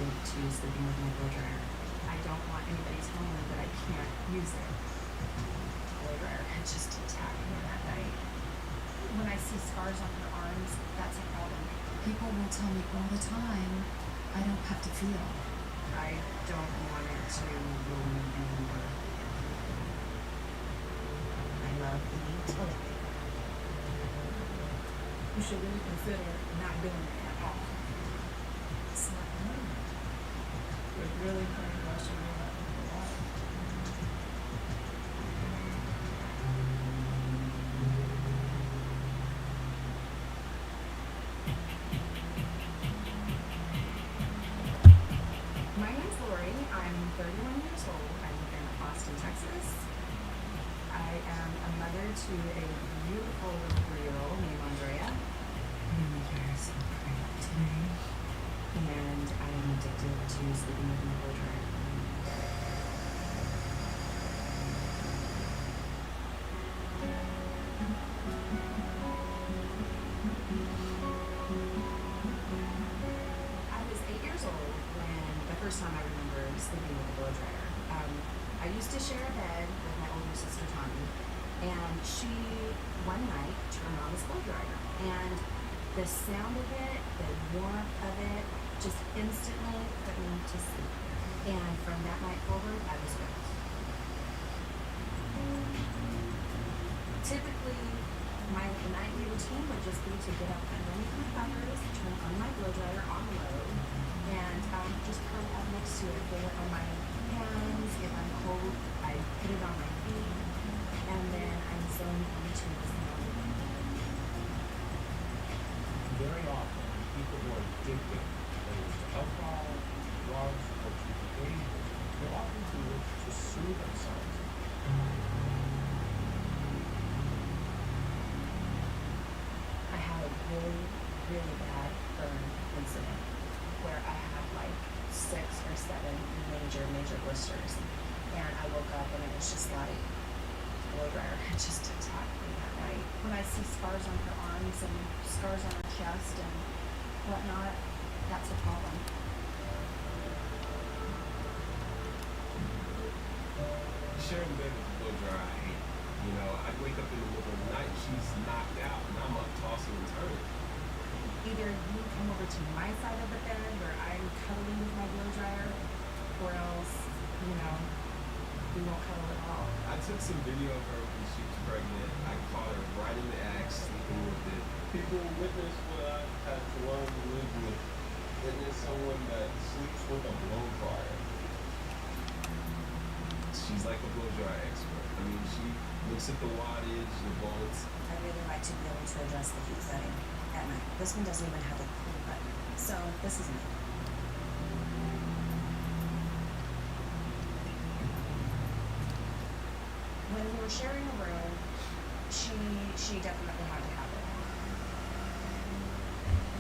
addicted to sleeping with my blow dryer. I don't want anybody telling me that I can't use it. Blow dryer had just attacked me that night. When I see scars on her arms, that's a problem. People will tell me all the time, I don't have to feel. I don't want it to ruin me anymore. I love eating toilet paper. You should really consider not doing it at all. It's not normal. You're really brainwashing your life. My name's Lori. I'm 31 years old. I live in Austin, Texas. I am a mother to a beautiful little 3-year-old named Andrea. You make your hair so pretty today. And I am addicted to sleeping with my blow dryer. I was 8 years old when the first time I remember sleeping with a blow dryer. I used to share a bed with my older sister Tommy, and she one night turned on this blow dryer, and the sound of it, the warmth of it, just instantly put me to sleep. And from that night forward, I was hooked. Typically, my nightly routine would just be to get up underneath my covers, turn on my blow dryer on low, and just curl up next to it, feel it on my hands. If I'm cold, I put it on my feet, and then I'm zoned into the sound. Very often, people who are addicted, whether it's to alcohol, drugs, or to behaviors, they often do it to soothe themselves. I had a really, really bad burn incident where I had like 6 or 7 major blisters. And I woke up and it was just like, blow dryer had just attacked me that night. When I see scars on her arms and scars on her chest and whatnot, that's a problem. Sharing bed with the blow dryer, I hate. You know, I wake up in the middle of the night and she's knocked out and I'm up tossing and turning. Either you come over to my side of the bed where I'm cuddling with my blow dryer, or else, you know, we won't cuddle at all. I took some video of her when she was pregnant. I caught her right in the act, sleeping with it. People witness what I had to learn to live with. Witness someone that sleeps with a blow dryer. She's like a blow dryer expert. I mean, she looks at the wattage, the volts. I really like to be able to adjust the heat setting at night. This one doesn't even have a cool button. So this is me. When we were sharing a room, she definitely had to have it.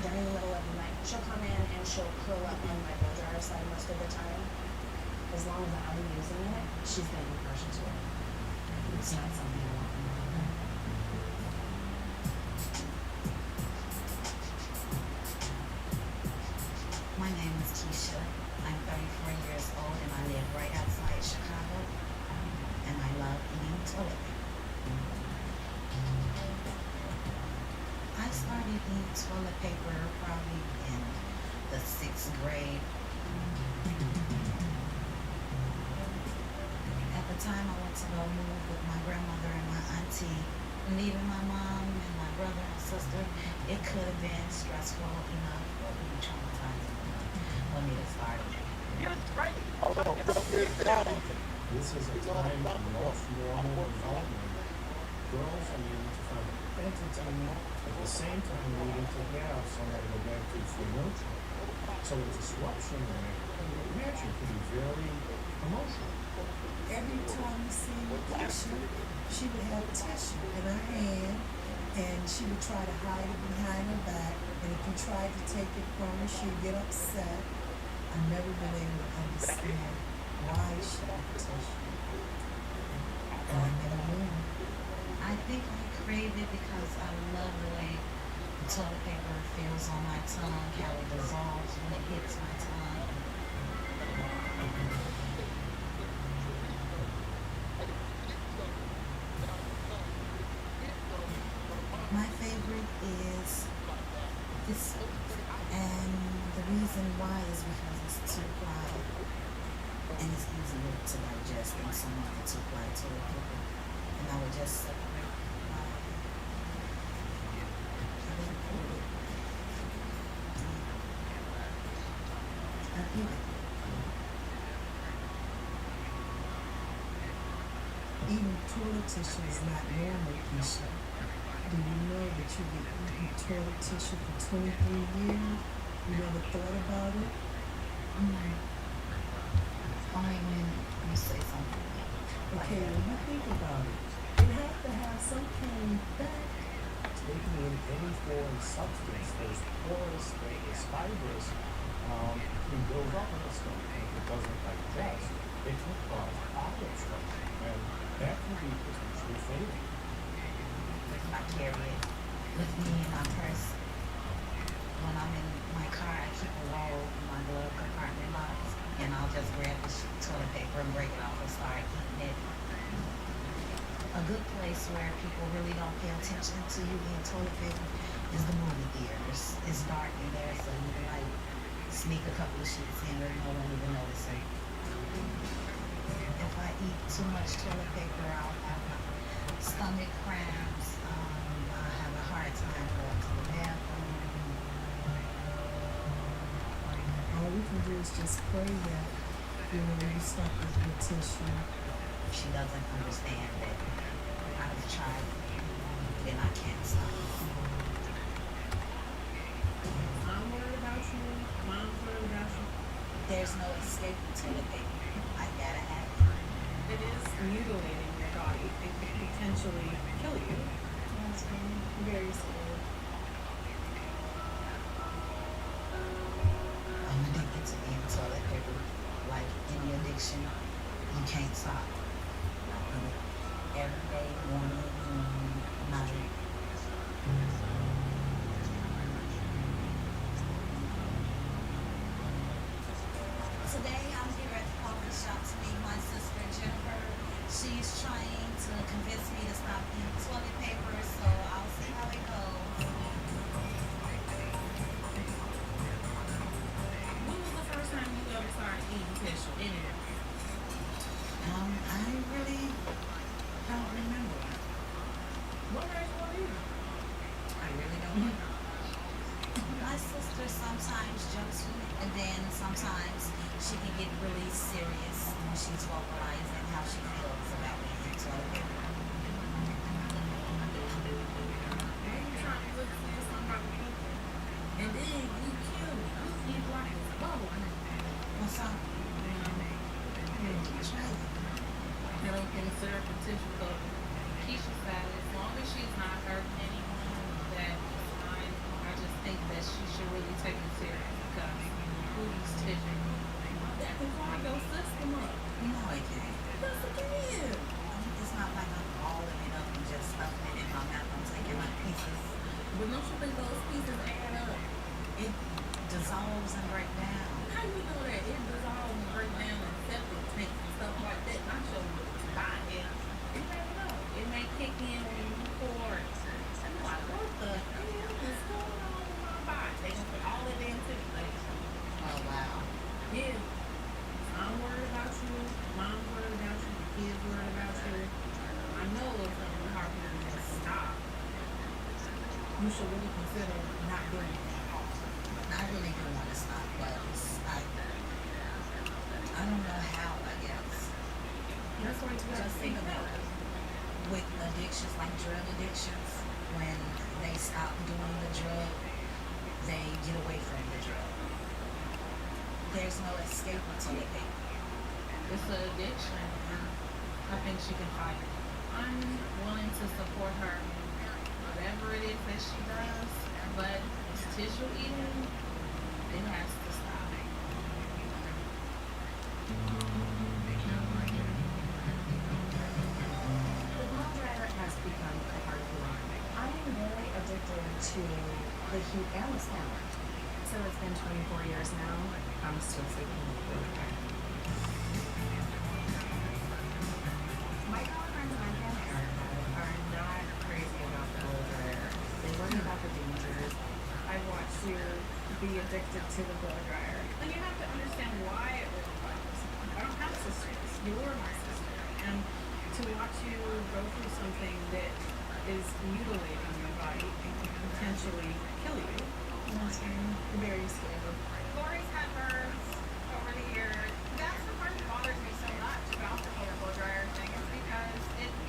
During the middle of the night, she'll come in and she'll curl up on my blow dryer side most of the time. As long as I'm using it, she's going to be partial to it. It's not something I want in my life. My name is Keisha. I'm 34 years old and I live right outside Chicago. And I love eating toilet paper. I started eating toilet paper probably in the 6th grade. At the time I went to go move with my grandmother and my auntie, leaving my mom and my brother and sister. It could have been stressful enough or even traumatizing enough for me to start again. This is a time of normal development. Girls are needing to find entertainment at the same time needing to have somebody to go back to for nurture. So the disruption there, reaction can be very emotional. Every time we see Keisha, she would have tissue in her hand, and she would try to hide it behind her back. And if you tried to take it from her, she'd get upset. I've never been able to understand why she had tissue. And I never knew. I think I crave it because I love the way the toilet paper feels on my tongue, how it dissolves when it hits my tongue. Why is because it's 2-ply and it's easier to digest than some of the 2-ply toilet paper. And I would just separate my and then pull it. Uneven. Eating toilet tissue is not normal, Keisha. Do you know that you've been eating toilet tissue for 23 years? You never thought about it? Only when you say something like Okay, that. when you think about it, you have to have some kind of back. Taking in any foreign substance that is porous, that is fibrous, can build up in the stomach. If it doesn't digest, it can cause bowel obstruction, and that can be potentially fatal. I carry it with me in my purse. When I'm in my car, I keep a roll in my glove compartment box, and I'll just grab the toilet paper and break it off and start eating it. A good place where people really don't pay attention to you eating toilet paper is the movie theaters. It's dark in there, so you can like sneak a couple of sheets in and no one even notice it. If I eat too much toilet paper, I'll have stomach cramps. I have a hard time going to the bathroom. All we can do is just pray that, you stop with your tissue. She doesn't understand that I've tried and I can't stop. I'm worried about you. Mom's worried about you. There's no escape from toilet paper. I gotta have it. It is mutilating your body. It could potentially kill you. That's very scary. I'm addicted to eating toilet paper. Like any addiction, you can't stop. Every day, morning, night. Today I'm here at the coffee shop to meet my sister Jennifer. She's trying to convince me to stop eating toilet paper, so I'll see how it goes. When was the first time you ever started eating tissue? Anyway. I really don't remember. What made you want to eat? I really don't know. My sister sometimes jokes with me, and then sometimes she can get really serious when she's vocalizing how she feels about eating toilet paper. When you trying to look to see somebody cooking, and then you kill me. You eat like it's bubble. What's up? Try it. I don't consider the tissue cup. Keisha said as long as she's not hurting anyone, that is fine. I just think that she should really take it serious because who needs tissue? That can clog your system up. No, it can't. Yes, it can. It's not like I'm balling it up and just stuffing it in my mouth. I'm taking my pieces. But don't you think those pieces add up? It dissolves and breaks down. How you know that? It dissolves and breaks down in septic tanks and stuff like that. Not your body. You never know. It may kick in when you pour. I'm like, what the hell is going on with my body? They gonna put all of it into it. Like, Oh, wow. yeah. I'm worried about you. Mom's worried about you. The kids worried about you. I know it's gonna be hard for you to just stop. You should really consider not doing it. I really do want to stop, but I don't know how, I guess. That's why you gotta Just think about it. With addictions like drug addictions, when they stop doing the drug, they get away from the drug. There's no escape until they pay. It's an addiction. I think she can fight it. I'm willing to support her, whatever it is that she does, but tissue eating, it has to stop. The blow dryer has become a hard thing. I am very addicted to the heat and the smell. So it's been 24 years now. I'm still sleeping in the blow dryer. My girlfriends and my family are not crazy about the blow dryer. They worry about the dangers. I watched you be addicted to the blow dryer. And is mutilating your body and can potentially kill you. That's very scary. Lori's had burns over the years. That's the part that bothers me so much about the whole blow dryer thing is because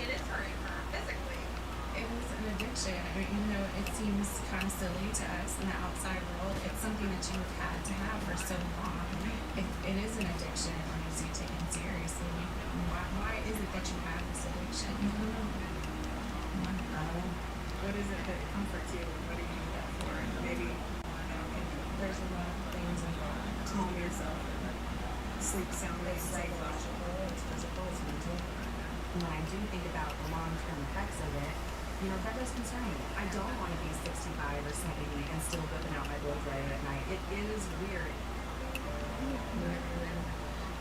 it is hurting her physically. It was an addiction. I mean, even though it seems kind of silly to us in the outside world, it's something that you've had to have for so long. It is an addiction when you see it taken seriously. Why is it that you have this addiction? What is it that comforts you and what do you need that for? And maybe There's a lot of things involved. calm yourself and sleep soundly and It's psychological, it's physical, it's mental. When I do think about the long-term effects of it, that does concern me. I don't want to be 65 or 70 and still whipping out my blow dryer at night. It is weird.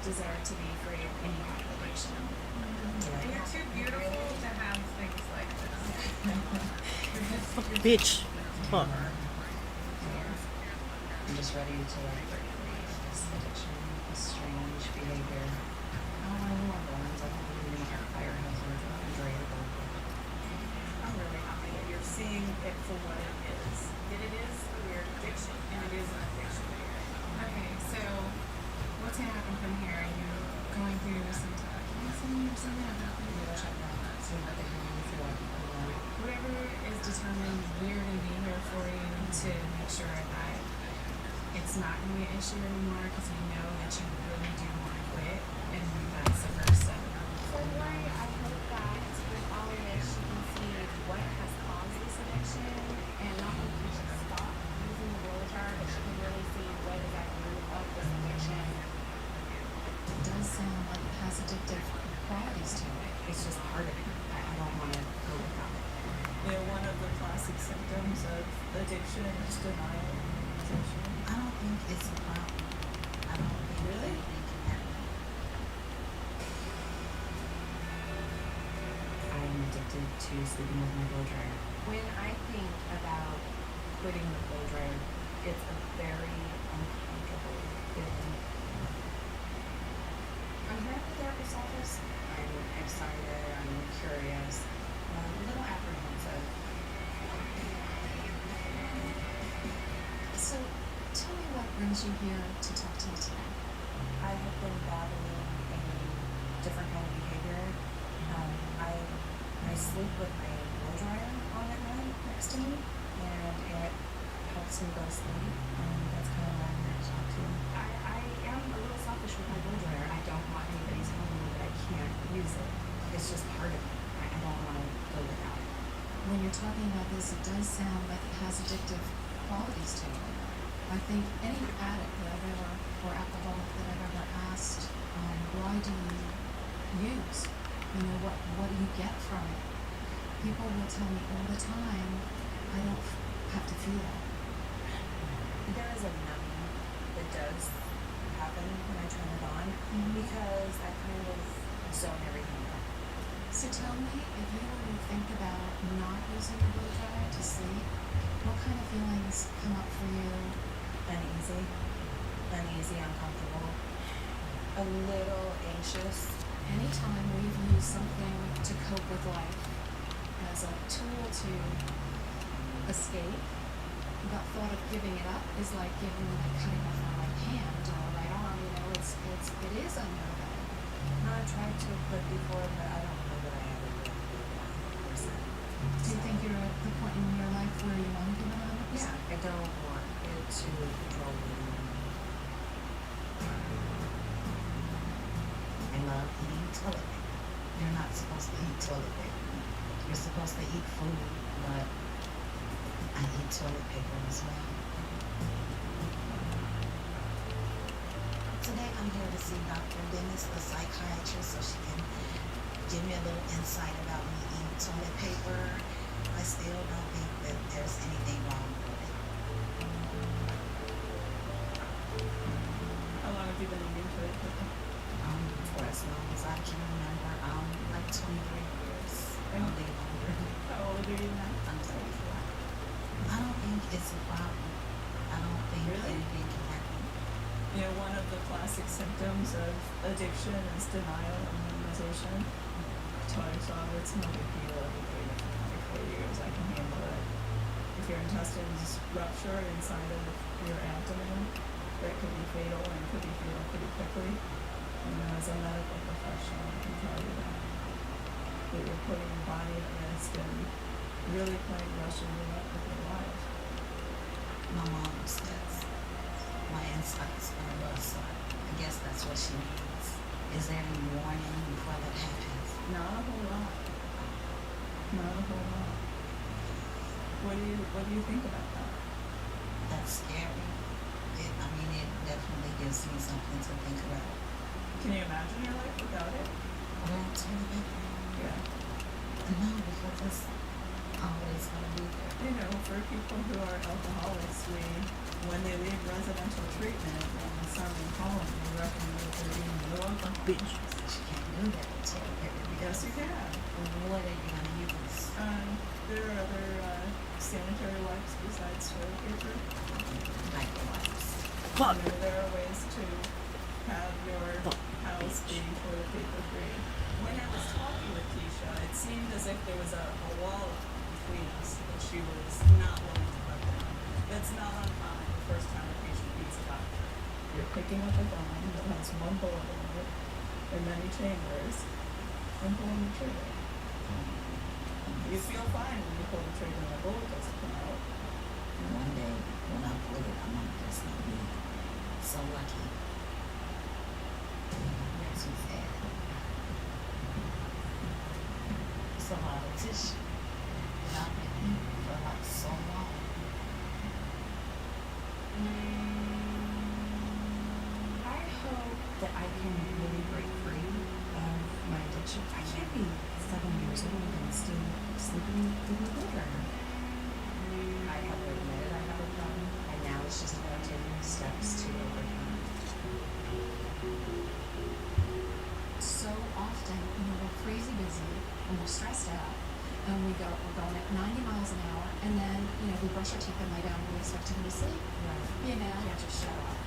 Desire to be free of any kind of addiction. And you're too beautiful to have things like this. Bitch. Fuck. I'm just ready to break free of this addiction, this strange behavior. I don't want any more burns. I don't want any more fire hazards or refrigerator. I'm really happy that you're seeing it for what it is. That it is a weird addiction, and it is an addiction. Okay, so what's gonna happen from here? Are you going through some counseling or something? I'm not gonna go check that out. See what they can do for what whatever is determined, we're gonna be here for you to make sure that it's not gonna be an issue anymore because we know that you really do want to quit, and that's the first step. So Lori, I hope that with all of this, she can see what has caused this addiction, and not only can she stop using the blow dryer, but she can really see what is at the root of this addiction. It does sound like it has addictive qualities to it. It's just part of it. I don't want to go without it. One of the classic symptoms of addiction is denial and minimization. I don't think it's a problem. I don't think Really? anything can happen. I am addicted to sleeping with my blow dryer. When I think about quitting the blow dryer, it's a very uncomfortable feeling. I'm here at the therapist's office. I'm excited, I'm curious, a little apprehensive. So, tell me what brings you here to talk to me today. I have been battling a different kind of behavior. I sleep with my blow dryer on at night next to me, and it helps me go to sleep. That's kind of why I'm here to talk to you. I am a little selfish with my blow dryer. I don't want anybody telling me that I can't use it. It's just part of me. I don't want to go without it. When you're talking about this, it does sound like it has addictive qualities to it. I think any addict that I've ever, or alcoholic that I've ever asked, why do you use? What do you get from it? People will tell me all the time, I don't have to feel it. There is a numbing that does happen when I turn it on because I kind of zone everything out. So tell me, if you were to think about not using a blow dryer to sleep, what kind of feelings come up for you? Uneasy, uncomfortable, a little anxious. Anytime we've used something to cope with life as a tool to escape, the thought of giving it up is like cutting off my right hand or right arm. It is unnerving. I tried to quit before, but I don't know that I ever really did 100%. Do you think you're at the point in your life where you want to give it 100%? Yeah, I don't want it to control me anymore. I love eating toilet paper. You're not supposed to eat toilet paper. You're supposed to eat food, but I eat toilet paper as well. Today I'm here to see Dr. Dennis, the psychiatrist, so she can give me a little insight about me eating toilet paper. I still don't think that there's anything wrong with it. How long have you been eating toilet paper? For as long as I can remember, like 23 years, probably longer. How old are you now? I'm 34. I don't think it's a problem. I don't think Really? anything can happen. One of the classic symptoms of addiction is denial and minimization. Taught her so it's no big deal. Everybody for you as I can handle it. If your intestines rupture inside of your abdomen, that could be fatal and could be fatal pretty quickly. And as a medical professional, I can tell you that you're putting your body at risk and really playing Russian roulette with your life. My mom says my inside's gonna bust, so I guess that's what she means. Is there any warning before that happens? Not a whole lot. Not a whole lot. What do you think about that? That's scary. It definitely gives me something to think about. Can you imagine your life without it? Well, to the bit. Yeah. No, because it's always gonna be there. You know, for people who are alcoholics, when they leave residential treatment in summer and fall, we recommend that they're eating no alcohol. But you can't do that until every Yes, you can. What are you gonna use? There are other sanitary wipes besides toilet paper. Microwaves. You know, there are ways to have your house be toilet paper free. When I was talking with Keisha, it seemed as if there was a wall between us that she was not willing to let down. That's not uncommon the first time a patient meets a doctor. You're picking up a gun that has one bullet in it in many chambers and pulling the trigger. You feel fine when you pull the trigger and the bullet doesn't come out. One day, when I pull it, I'm not just gonna be so lucky. Makes me sad. It's a lot of tissue that I've been eating for like so long. I hope that I can really break free of my addiction. I can't be 7 years old and still sleeping with my boyfriend. I have admitted I have a problem, and now it's just about taking steps to overcome it. So often, we're crazy busy and we're stressed out, and we're going at 90 miles an hour, and then, we brush our teeth and lay down and we expect to go to sleep. Right. You know? You can't just shut off.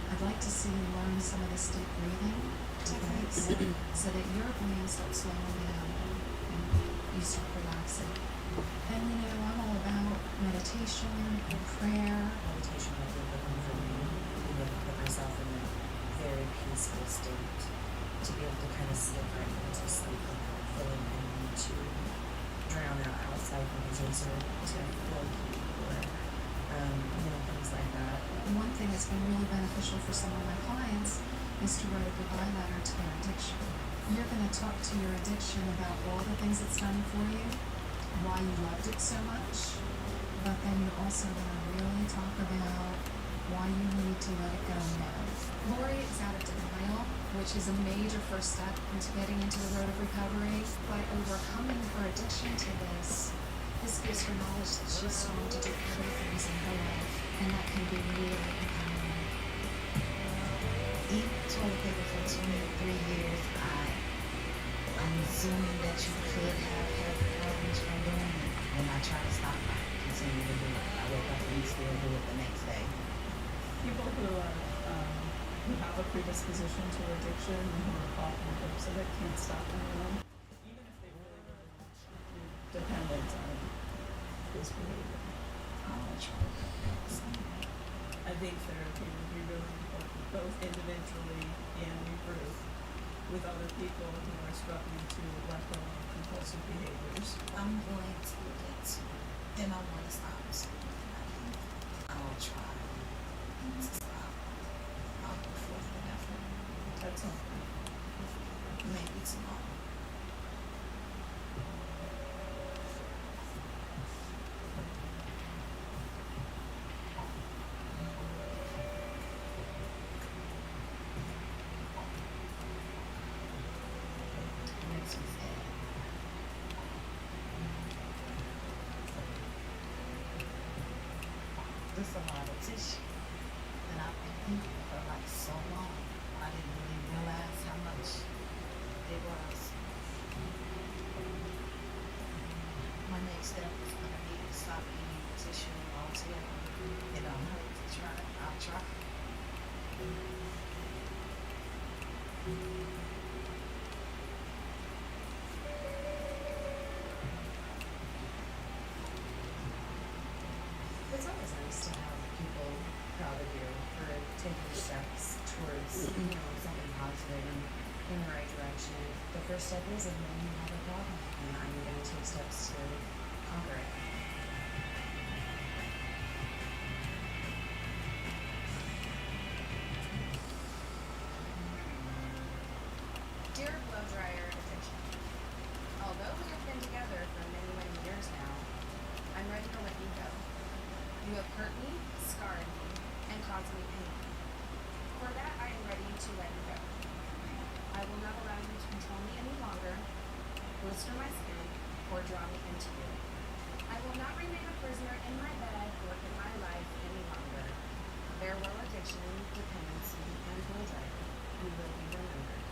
I'd like to see you learn some of this deep breathing techniques so that your brain starts slowing down and you start relaxing. And I'm all about meditation, prayer. Meditation will be good one for me. You know, put myself in a very peaceful state to be able to kind of slip right into sleep without feeling I need to drown out outside noises or to flow or things like that. One thing that's been really beneficial for some of my clients is to write a goodbye letter to their addiction. You're going to talk to your addiction about all the things it's done for you, why you loved it so much, but then you're also going to really talk about why you need to let it go now. Lori is out of denial, which is a major first step into getting into the road of recovery, but overcoming her addiction to this gives her knowledge that she's strong to do other things in her life, and that can be really empowering. Eating toilet paper for 23 years, I'm assuming that you could have had problems from doing it. When I try to stop, I continue to do it. I wake up and still do it the next day. People who have a predisposition to addiction and who are caught in the grips of it can't stop on their own. Even if they really, really want to, you're dependent on this behavior. I'll try to do that. I think therapy would be really important, both individually and in group, with other people who are struggling to let go of compulsive behaviors. I'm going to get to, and I want to stop soon. I'll try to stop. I'll go forth with effort. That's all. Maybe tomorrow. Makes me sad. There's a lot of tissue that I've been eating for like so long. I didn't really realize how much it was. My next step is gonna be to stop eating tissue altogether. It don't hurt to try. I'll try. taking steps towards, you know, something positive and in the right direction. The first step is admitting you have a problem, and I'm gonna take steps to conquer it. Dear blow dryer addiction, although we have been together for many, many years now, I'm ready to let you go. You have hurt me, scarred me, and caused me pain. For that, I am ready to let you go. I will not allow you to control me any longer, blister my skin, or draw me into you. I will not remain a prisoner in my bed or in my life any longer. Farewell addiction, dependency, and blow dryer. You will be remembered.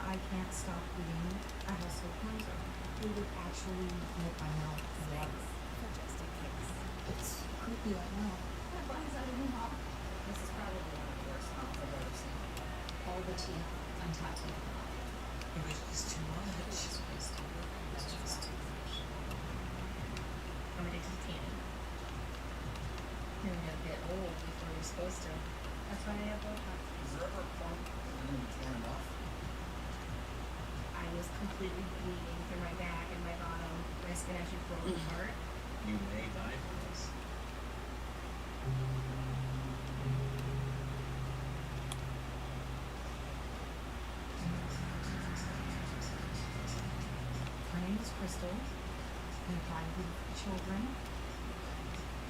I can't stop eating a household cleanser. It would actually make my mouth water. Just in case. It's creepy, I know. This is probably one of the worst smells I've ever seen. All the teeth untattooed. It was just too much. It's just too much. I'm addicted to tanning. You're gonna get old before you're supposed to. That's why I have Botox. Is there ever a point when you're gonna be tan enough? I was completely bleeding through my back and my bottom. My skin actually broke apart. You may die from this. My name is Crystal. I'm 5 children.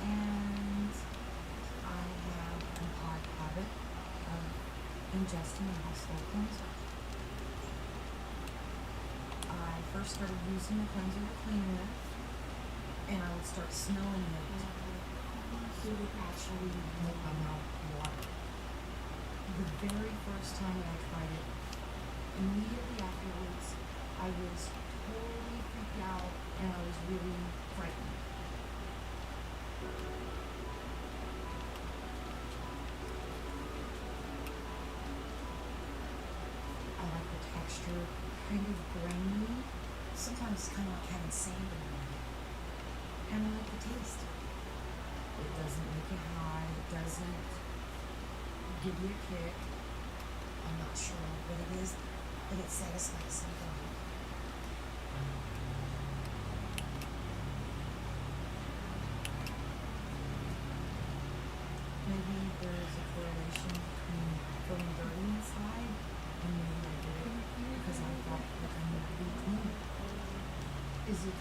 And I have an odd habit of ingesting a household cleanser. I first started using the cleanser to clean with, and I would start smelling it. It would actually make my mouth water. The very first time that I tried it, immediately afterwards, I was totally freaked out and I was really frightened. I like the texture, kind of grainy. Sometimes it's kind of like having sand in your mouth. And I like the taste. It doesn't make you high. It doesn't give you a kick. I'm not sure what it is, but it satisfies something. Maybe there's a correlation between feeling dirty inside and maybe I did it because I felt like I needed to be clean. Is it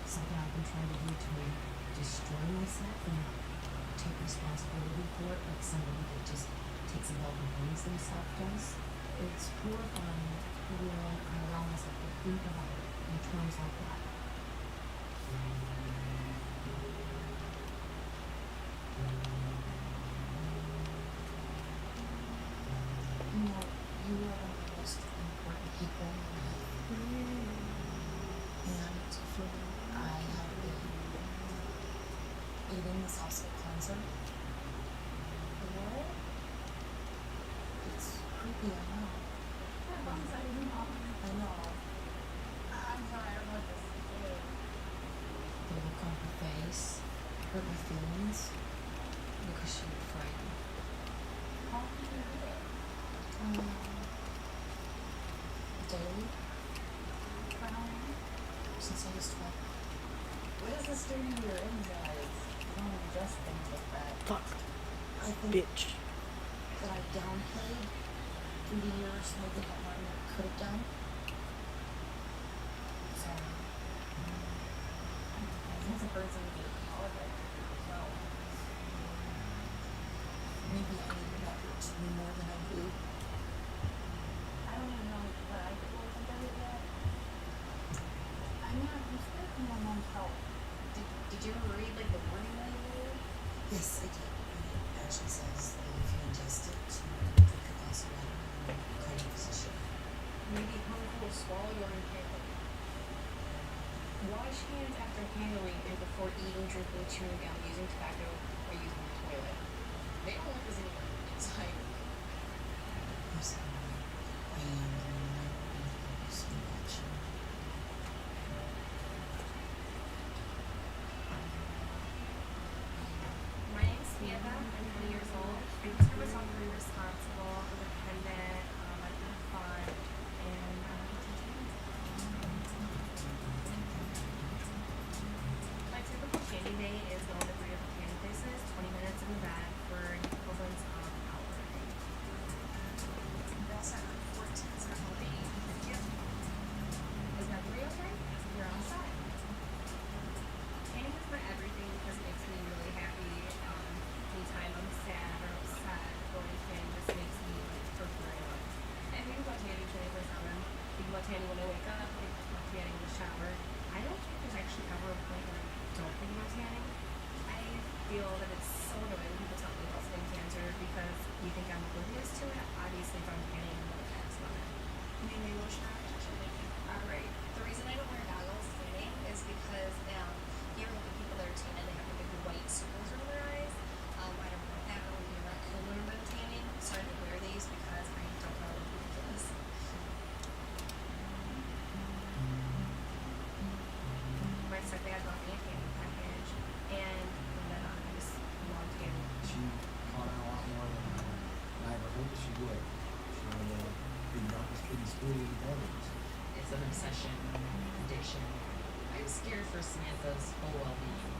something I've been trying to do to destroy myself and not take responsibility for it like somebody that just takes a belt and hangs themselves does? It's horrifying when I allow myself to think about it in terms like that. You know, you are one of the most important people in my life. And I have been eating this household cleanser. What? It's creepy, I know. I know. I'm sorry, I don't know what this is. The look on her face hurt my feelings because she was frightened. How can you do it? Daily, For how long? since I was 12. What does this do to your insides? You don't adjust things like that. I think that I downplayed through the years maybe how hard I could have done. So, I think the person would be apologetic as well. maybe I needed that to me more than I do. I don't even know what I did with it yet. I mean, I'm scared for my mom's health. Did you ever read like the warning label? Yes, I did. It actually says that if you ingest it, to drink a glass of water and call your physician. Maybe harmful, swallow or inhale. Wash hands after handling and before eating, drinking, chewing gum, using tobacco, or using the toilet. They don't want this anywhere. It's like tanning when I wake up, I do my tanning in the shower. I don't think there's actually ever a point when I don't think about tanning. I feel that it's so annoying when people tell me about skin cancer because you think I'm oblivious to it. Obviously, if I'm tanning, I'm gonna ask about it. Maybe lotion application. Alright, the reason I don't wear goggles tanning is because you ever look at people that are tanning, they have the big white circles around their eyes. I don't want that. I want to be around cooler when I'm tanning, so I don't wear these because I don't know what ridiculous. My stepdad got me a tanning package, and from then on, I just love tanning. She caught on a lot more than I ever hoped she would. She would be the darkest kid in school with brothers. It's an obsession, addiction. I'm scared for Samantha's whole well-being.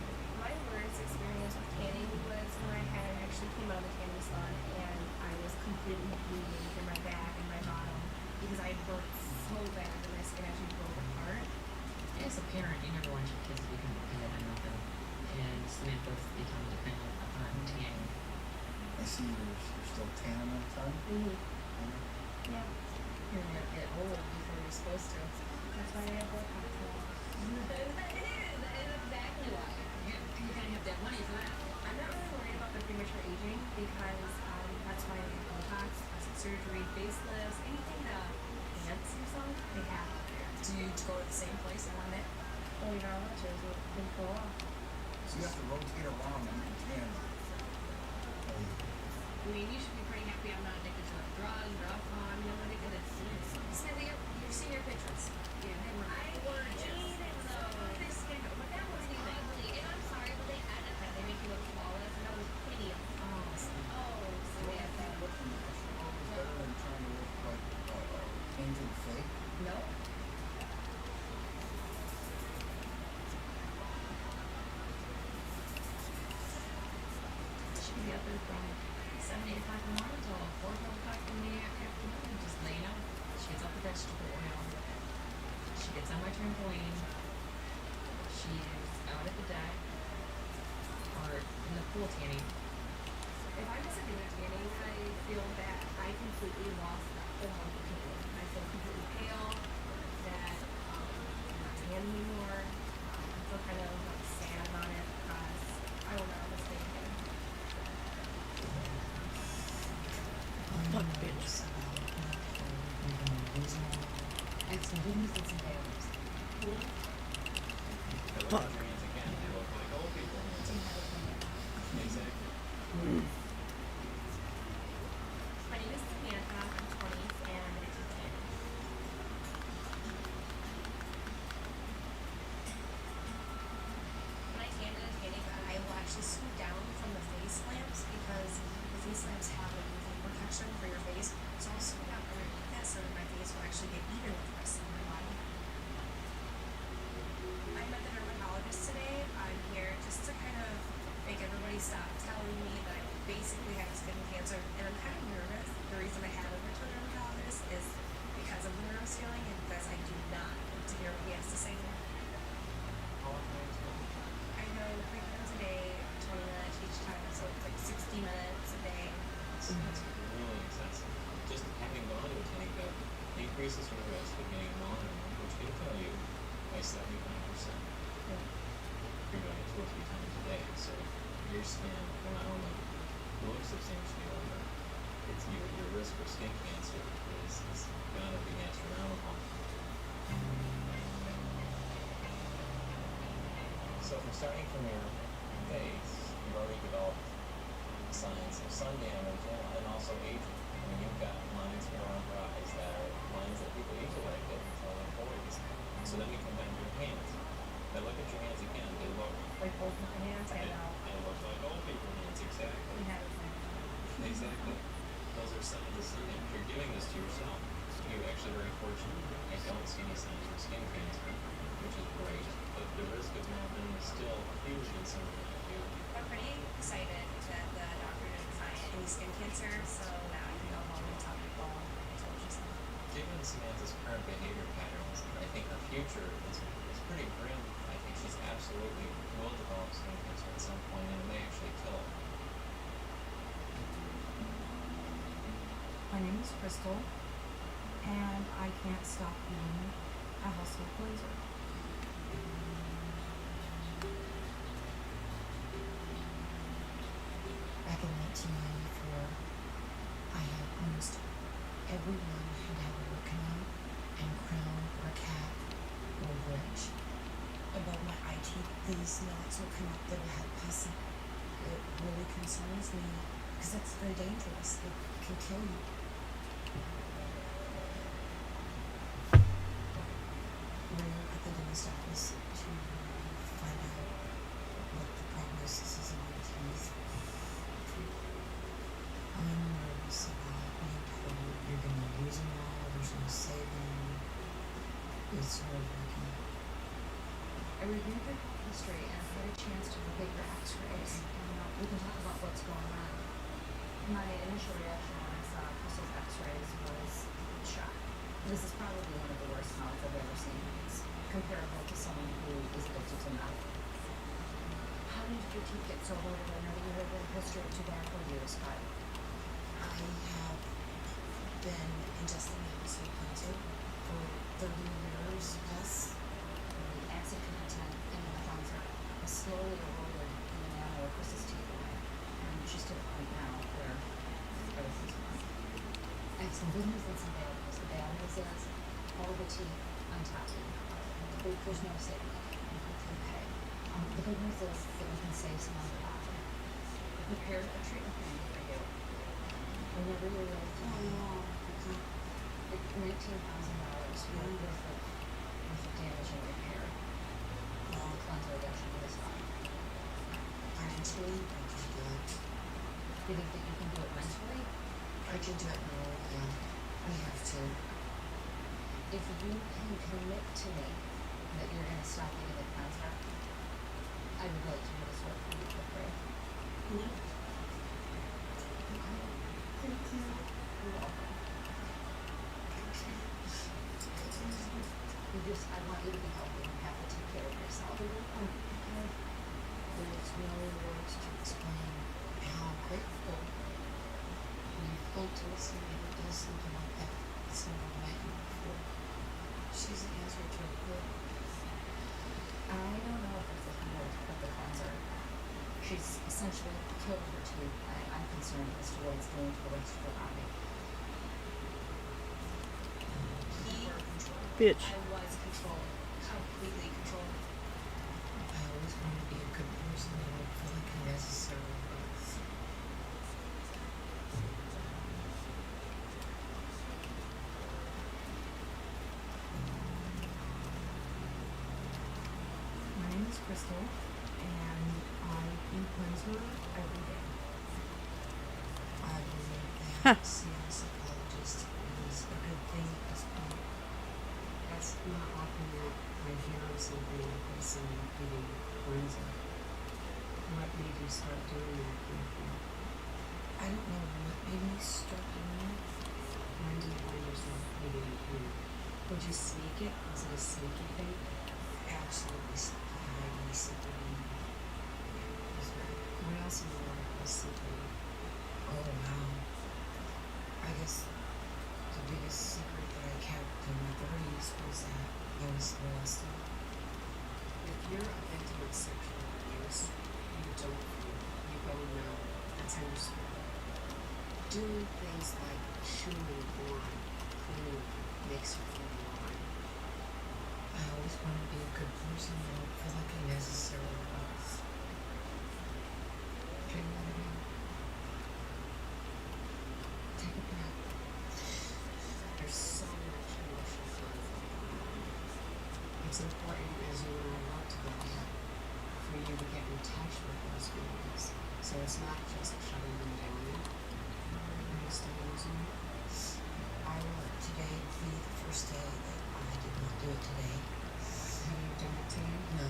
My worst experience with tanning was when I had actually came out of the tanning salon and I was completely bleeding through my back and my bottom because I burnt so bad that my skin actually broke apart. As a parent, you never want your kids to become dependent on nothing. And Samantha's become dependent upon tanning. I see you're still tanning all the time. Yeah, You're gonna get old before you're supposed to. that's why I have Botox now. That is exactly why. You're gonna have that money for that. I'm not really worried about the premature aging because that's why they have Botox, plastic surgery, facelifts, anything to enhance yourself, they have it there. Do you go to the same place in one day? Oh, you know, that's just what they pull off. So you have to rotate around and you tan. I mean, you should be pretty happy I'm not addicted to drugs or alcohol. I mean, I'm addicted to science. Samantha, you've seen your pictures. Yeah, they were gorgeous. This skin, but that wasn't even ugly. And I'm sorry, but they edit that. They make you look flawless, and that was hideous. Oh, Samantha. It's better than trying to look like painted fake. No. She'd be up there from 7, 8 o'clock in the morning till 4, 5 o'clock in the afternoon, just laying out. She gets out the vegetable oil. She gets on my trampoline. She's out at the deck or in the pool tanning. If I miss a day of tanning, I feel that I completely lost the love of tanning. I feel completely pale, that I'm not tan anymore. I feel kind of like sad about it because I will never miss a day again. It's some good news and some bad news. They look at your hands again, they look like old people hands. Exactly. My name is Samantha. I'm 20 and I'm addicted to tanning. When I tan in a tanning bed, I will actually scoot down from the face lamps because the face lamps have a UV protection for your face. So I'll scoot down underneath that so that my face will actually get even with the rest of my body. I met the dermatologist today. I'm here just to kind of make everybody stop telling me that I basically have skin cancer, and I'm kind of nervous. The reason I haven't been to a dermatologist is because of the nervous feeling and because I do not want to hear what he has to say. How often are you taking? I go 3 times a day, 20 minutes each time, so it's like 60 minutes a day. That's really excessive. Just having gone to a tanning bed increases your risk of getting melanoma, which can kill you by 75%. You're doing it 2 or 3 times a day, so your skin will not only look substantially older, it's your risk for skin cancer is gonna be astronomical. So from starting from your face, you've already developed signs of sun damage and also aging. I mean, you've got lines here on your eyes that are lines that people usually like get until their 40s. So then we come down to your hands. Now look at your hands again. They look Like both my hands, I know. they look like old people hands, exactly. We have it. Exactly. Those are signs of sun damage. You're giving this to yourself. You're actually very fortunate. I don't see any signs of skin cancer, which is great. But the risk of melanoma is still huge in someone like you. I'm pretty excited that the doctor didn't find any skin cancer, so now I can go home and tell people I told you so. Given Samantha's current behavior patterns, I think her future is pretty grim. I think she's absolutely will develop skin cancer at some point, and it may actually kill her. My name is Crystal, and I can't stop eating a household cleanser. Back in 1994, I had almost everyone had to have a root canal and crown or a cap or a bridge. Above my eye teeth, these knots will come up that will have pus. It really concerns me because it's very dangerous. It can kill you. We're at the dentist office to find out what the prognosis is on my teeth. I'm nervous about being told you're going to lose them all, there's no saving. It's heartbreaking. I reviewed your history and I've had a chance to look at your x-rays and we can talk about what's going on. My initial reaction when I saw Crystal's x-rays was shock. This is probably one of the worst smells I've ever seen. It's comparable to someone who is addicted to meth. How did your teeth get so loaded? I know that you have a history of tobacco use, but I have been ingesting the household cleanser for 30 years plus. the acid content in the cleanser is slowly eroded in the manner of Crystal's teeth away. And she's to the point now where everything's gone. I have some good news and some bad news. The bad news is all the teeth on top of you. There's no saving it. Okay. The good news is that we can save some on the bottom. We prepared a treatment plan for you. Whenever you're ready to $19,000 worth of damage and repair. All the cleanser reduction for this one. Financially, I just do it. You think that you can do it mentally? I can do it now, and I have to. If you can commit to me that you're gonna stop eating the cleanser, I would like to do this work for you for free. Yeah. Okay. Thank you. You're welcome. I want you to be healthy and have to take care of yourself. There's no words to explain how grateful we've felt to somebody that does something like that. It's never met you before. She's the answer to a prayer. I don't know if it's a healed of the cleanser. She's essentially killed her tooth. I'm concerned as to what it's doing to the rest of her body. Bitch. I was controlled, completely controlled. I always wanted to be a good person. I don't feel like I necessarily was. My name is Crystal, and I eat cleanser every day. I believe that seeing a psychologist is a good thing at this point. That's not often that I hear of something like this in eating cleanser. What made you start doing that kind of thing? I don't know what made me start doing it. When did you find yourself eating it? Would you sneak it? Was it a sneaky thing? Absolutely highly secretive. What else in the world was secret? Oh wow. I guess the biggest secret that I kept in my 30s was that I was molested. If you're a victim of sexual abuse, you don't feel. You go no. That's how you start. Doing things like chewing on cleaning makes you feel alive. I always wanted to be a good person. I don't feel like I necessarily was. Drink water now. Take a breath. There's so much emotional conflict going on. It's important, as you and I work together, for you to get in touch with those feelings. So it's not just shutting them down. Are you still using it? Today would be the first day that I did not do it today. Have you done it today? No,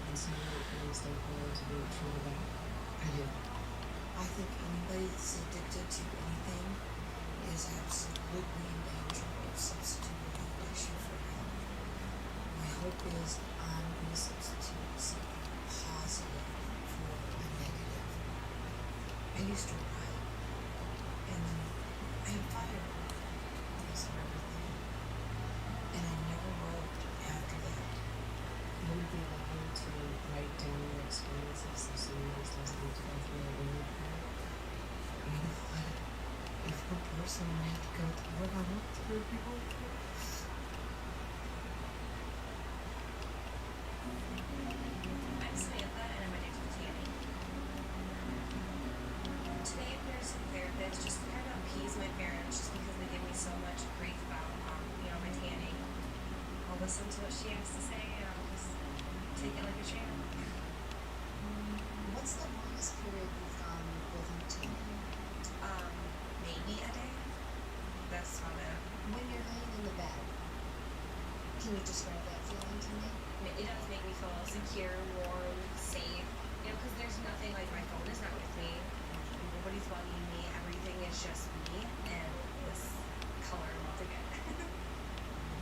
And so you're not going to stay forward to being true to that? I did. I think anybody that's addicted to anything is absolutely in danger of substituting addiction for help. My hope is I'm going to substitute something positive for a negative. I used to write, and then I had fire. So What I want to hear people. I'm Samantha and I'm addicted to tanning. Today I'm here as a therapist just to kind of appease my parents just because they give me so much grief about, my tanning. I'll listen to what she has to say and I'll just take it like a champ. What's the longest period you've gone without tanning? Maybe a day. That's about it. When you're laying in the bed, can you describe that feeling to me? It does make me feel secure, warm, safe. Because there's nothing like my phone is not with me. Nobody's bugging me. Everything is just me and this color I'm about to get.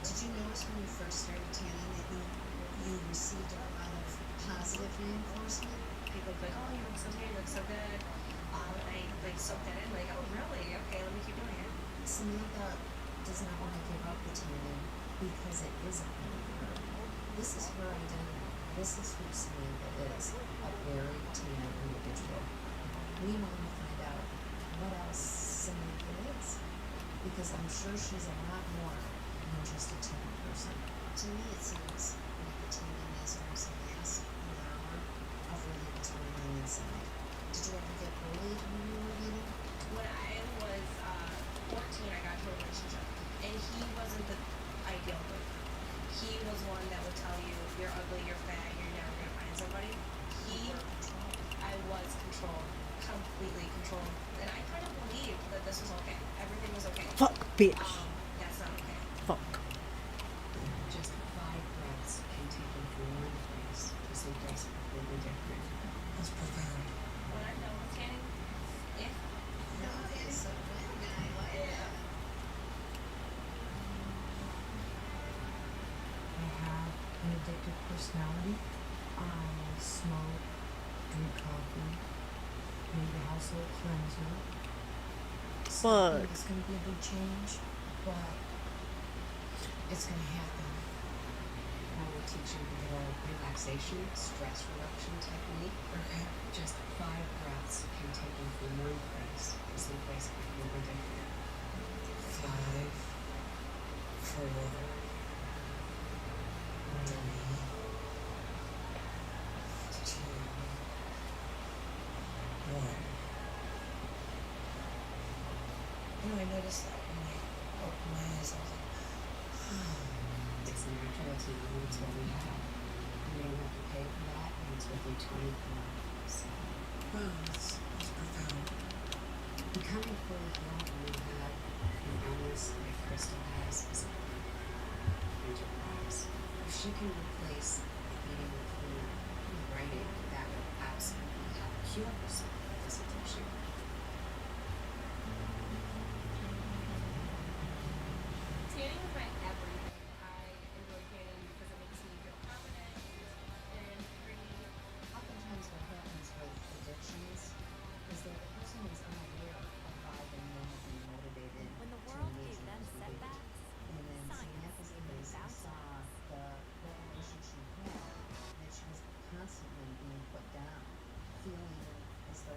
Did you notice when you first started tanning that you received a lot of positive reinforcement? People be like, oh, you look so tan, you look so good. And I like soak that in, like, oh, really? Okay, let me keep doing it. Samantha does not want to give up the tanning because it isn't her. This is her identity. This is who Samantha is, a very tan individual. We want to find out what else Samantha is, because I'm sure she's a lot more than just a tan person. To me, it seems like the tanning is almost a mask, an hour of really what's going on inside. Did you ever get bullied when you were little? When I was 14, I got into a relationship, and he wasn't the ideal boyfriend. He was one that would tell you, you're ugly, you're fat, you're never going to find somebody. I was controlled, completely controlled, and I kind of believed that this was okay. Everything was okay. Fuck, bitch. That's not okay. Fuck. Just 5 breaths can take them from one place to someplace completely different. That's profound. When I'm done with tanning, if No, it's a real guy like that. I have an addictive personality. I smoke, drink coffee, need a household cleanser. So I think it's going to be a big change, but it's going to happen. I will teach you the relaxation, stress reduction technique. Okay. Just 5 breaths can take you from one place to someplace completely different. 5, 4, 3, 2, 1. I noticed that when I opened my eyes, I was like, It's natural, it's normal, it's what we have. You don't have to pay for that, and it's with you 24 so. wow, that's profound. Becoming fully healed when you have an illness like Crystal has is a major prize. If she can replace eating with food with writing, that will absolutely help cure herself of this addiction. tanning is my everything. I enjoy tanning because it makes me feel confident and free. Oftentimes what happens with addictions is that the person is unaware of why they may not be motivated When the to world engage gave in them those behaviors. setbacks, And in Samantha's case, I saw the revelation she had that she was constantly being put down, feeling as though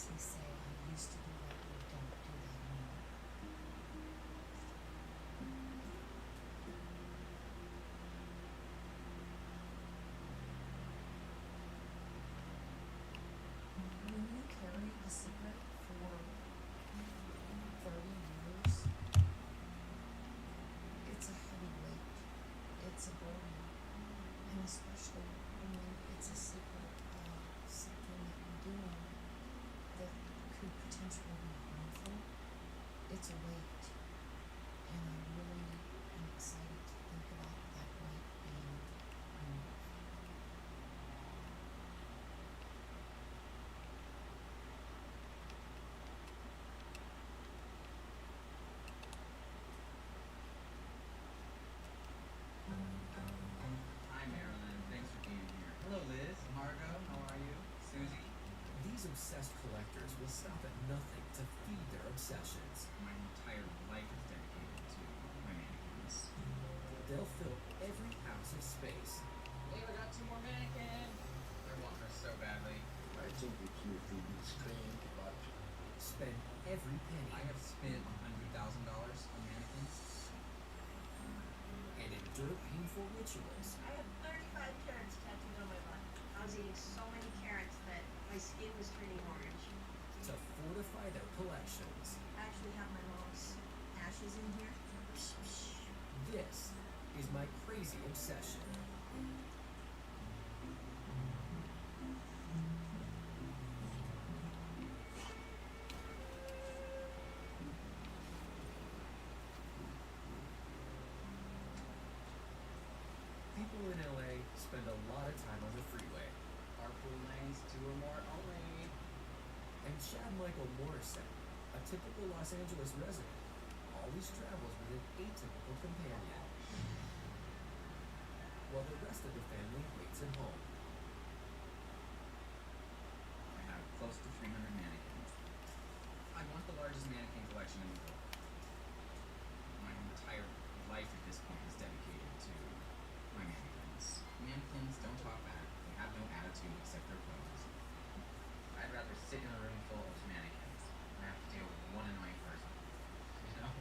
honestly say I used to do that, but don't do that anymore. When you carry a secret for 30 years, it's a heavy weight. It's a burden. And especially when it's a secret of something that you're doing that could potentially be harmful, it's a weight. And I really am excited to think about that weight being removed. Hi, Marilyn. Thanks for being here. Hello, Liz. Margot. How are you? Susie. These obsessed collectors will stop at nothing to feed their obsessions. My entire life is dedicated to my mannequins. They'll fill every ounce of space, Believe I got 2 more mannequins. I want her so badly. I think if you be trained about spend every penny, I have spent $100,000 on mannequins. and endure painful rituals I have 35 carrots tattooed on my butt. I was eating so many carrots that my skin was turning orange. to fortify their collections. I actually have my mom's ashes in here. This is my crazy obsession. People in LA spend a lot of time on the freeway, Carpool lanes, 2 or more only. and Chad Michael Morrison, a typical Los Angeles resident, always travels with an atypical companion, while the rest of the family waits at home. I have close to 300 mannequins. I want the largest mannequin collection in the world. My entire life at this point is dedicated to my mannequins. Mannequins don't talk back. They have no attitude except their pose. I'd rather sit in a room full of mannequins than have to deal with one annoying person. You know?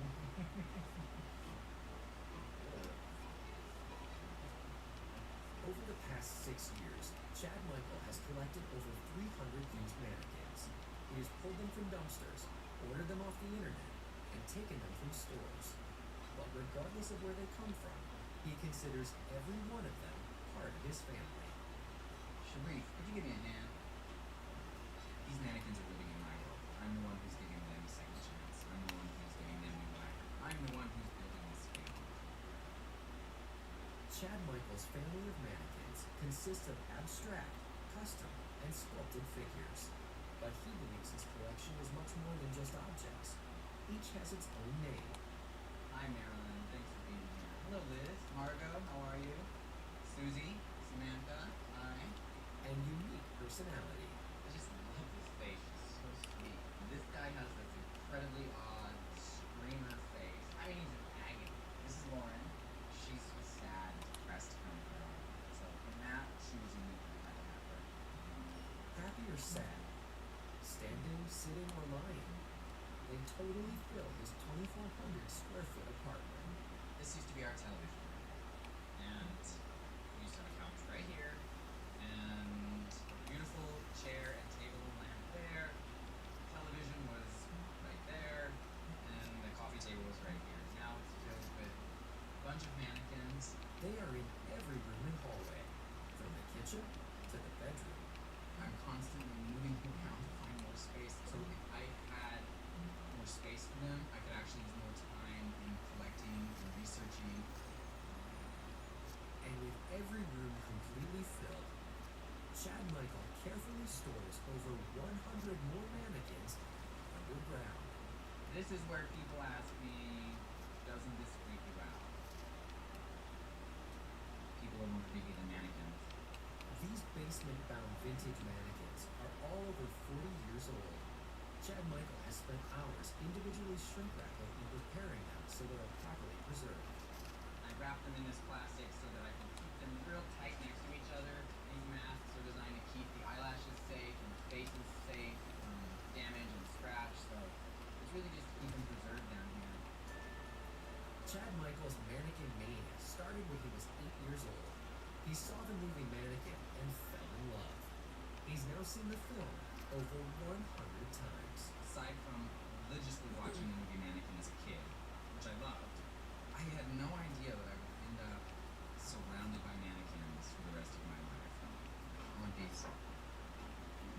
Over the past 6 years, Chad Michael has collected over 300 used mannequins. He has pulled them from dumpsters, ordered them off the internet, and taken them from stores. But regardless of where they come from, he considers every one of them part of his family. Sharif, could you give me a hand? These mannequins are living in my world. I'm the one who's giving them a second chance. I'm the one who's giving them new life. I'm the one who's building this family. Chad Michael's family of mannequins consists of abstract, custom, and sculpted figures. But he believes his collection is much more than just objects. Each has its own name, Hi, Marilyn. Thanks for being here. Hello, Liz. Margot, how are you? Susie, Samantha, hi. and unique personality. I just love this face. It's so sweet. This guy has this incredibly odd screamer face. I mean, he's an agony. This is Lauren. She's a sad, depressed kind of girl. So in that, she was unique and I had to have her. Happy or sad, standing, sitting, or lying, they totally fill his 2,400 square foot apartment. This used to be our television room. And we used to have a couch right here. And a beautiful chair and table and lamp there. Television was right there. And the coffee table was right here. Now it's filled with a bunch of mannequins. They are in every room and hallway, from the kitchen to the bedroom. I'm constantly moving around to find more space. So if I had more space for them, I could actually use more time in collecting and researching. And with every room completely filled, Chad Michael carefully stores over 100 more mannequins underground. This is where people ask me, doesn't this freak you out? People are more freaky than mannequins. These basement-bound vintage mannequins are all over 40 years old. Chad Michael has spent hours individually shrink wrapping and preparing them so they are properly preserved. I wrap them in this plastic so that I can keep them real tight next to each other. These masks are designed to keep the eyelashes safe and the faces safe from seen the film over 100 times. Aside from religiously watching the movie Mannequin as a kid, which I loved, I had no idea that I would end up surrounded by mannequins for the rest of my life. On dates.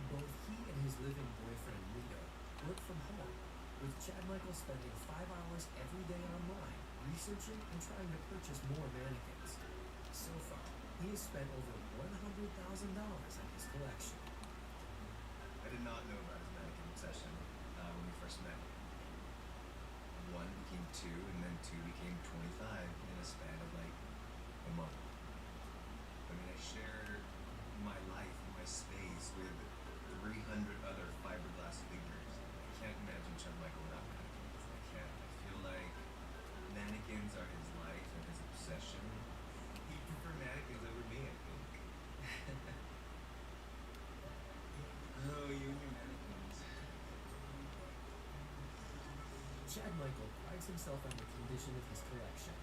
Both he and his living boyfriend Leo work from home, with Chad Michael spending 5 hours every day online researching and trying to purchase more mannequins. So far, he has spent over $100,000 on his collection. I did not know about his mannequin obsession when we first met. One became two, and then two became 25 in a span of like a month. I mean, I shared my life, my space with 300 other fiberglass figures. I can't imagine Chad Michael without mannequins. I can't. I feel like mannequins are his life and his obsession. He'd prefer mannequins over me, I think. Oh, you and your mannequins. Chad Michael prides himself on the condition of his collection,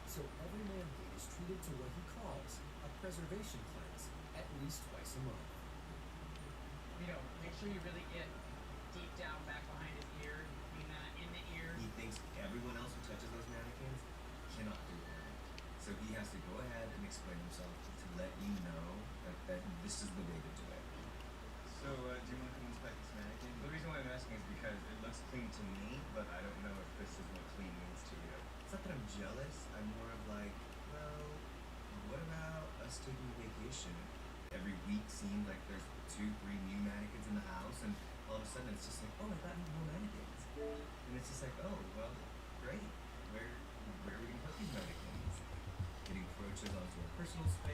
so every man gate is treated to what he calls a preservation cleanse at least twice a month. Make sure you really get deep down back behind his ear, in the ear. He thinks everyone else who touches those mannequins cannot do it right. So he has to go ahead and explain himself to let you know that this is the way to do it. So, do you want to come inspect this mannequin? The reason why I'm asking is because it looks clean to me, but I don't know if this is what clean means to you. It's not that I'm jealous. I'm more of like, well, what about us taking a vacation? Every week seems like there's 2, 3 new mannequins in the house, and all of a sudden it's just like, oh, I got more mannequins. And it's just like, oh, well, great. Where are we going to put these mannequins? It encroaches onto our personal space.